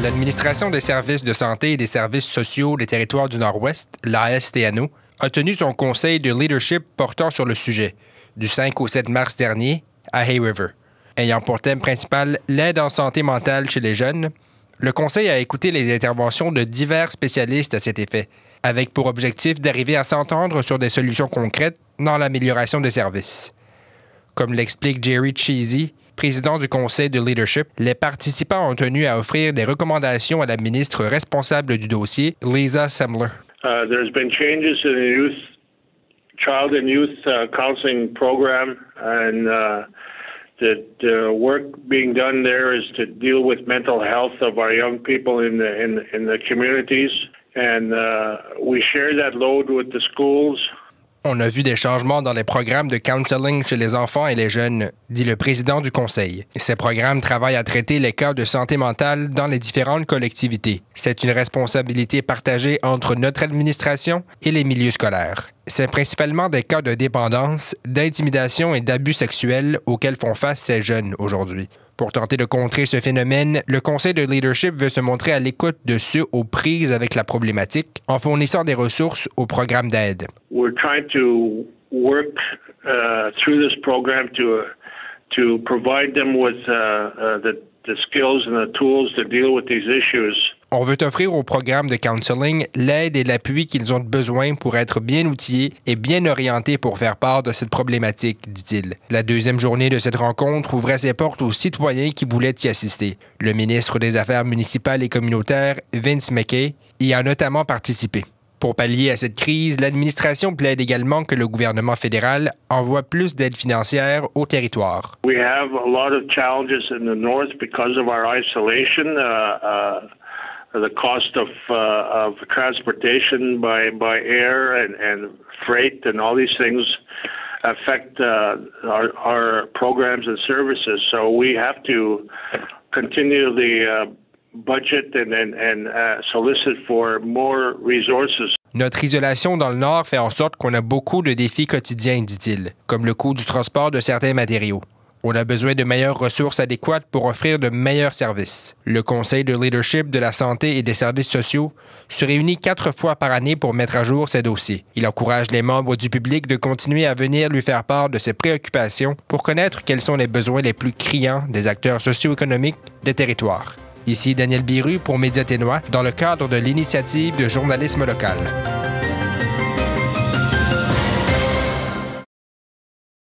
L'Administration des services de santé et des services sociaux des territoires du Nord-Ouest, l'ASTNO, a tenu son conseil de leadership portant sur le sujet, du 5 au 7 mars dernier, à Hay River. Ayant pour thème principal l'aide en santé mentale chez les jeunes, le conseil a écouté les interventions de divers spécialistes à cet effet, avec pour objectif d'arriver à s'entendre sur des solutions concrètes dans l'amélioration des services. Comme l'explique Jerry Cheesy, président du conseil de leadership, les participants ont tenu à offrir des recommandations à la ministre responsable du dossier, Lisa Semler. There's been changes in the child and youth counseling program, and the work being done there is to deal with mental health of our young people in the communities, and we share that load with the schools. On a vu des changements dans les programmes de counseling chez les enfants et les jeunes, dit le président du conseil. Ces programmes travaillent à traiter les cas de santé mentale dans les différentes collectivités. C'est une responsabilité partagée entre notre administration et les milieux scolaires. C'est principalement des cas de dépendance, d'intimidation et d'abus sexuels auxquels font face ces jeunes aujourd'hui. Pour tenter de contrer ce phénomène, le conseil de leadership veut se montrer à l'écoute de ceux aux prises avec la problématique en fournissant des ressources aux programmes d'aide. We're trying to work through this program to provide them with the skills and the tools to deal with these issues. On veut offrir au programme de counseling l'aide et l'appui qu'ils ont besoin pour être bien outillés et bien orientés pour faire part de cette problématique, dit-il. La deuxième journée de cette rencontre ouvrait ses portes aux citoyens qui voulaient y assister. Le ministre des Affaires municipales et communautaires, Vince McKay, y a notamment participé. Pour pallier à cette crise, l'administration plaide également que le gouvernement fédéral envoie plus d'aide financière au territoire. We have a lot of challenges in the north because of our isolation. The cost of transportation by air and freight and all these things affect our programs and services. So we have to continually budget and solicit for more resources. Notre isolation dans le Nord fait en sorte qu'on a beaucoup de défis quotidiens, dit-il, comme le coût du transport de certains matériaux. On a besoin de meilleures ressources adéquates pour offrir de meilleurs services. Le Conseil de leadership de la santé et des services sociaux se réunit 4 fois par année pour mettre à jour ces dossiers. Il encourage les membres du public de continuer à venir lui faire part de ses préoccupations pour connaître quels sont les besoins les plus criants des acteurs socio-économiques des territoires. Ici Daniel Biru pour Médias Ténois dans le cadre de l'initiative de journalisme local.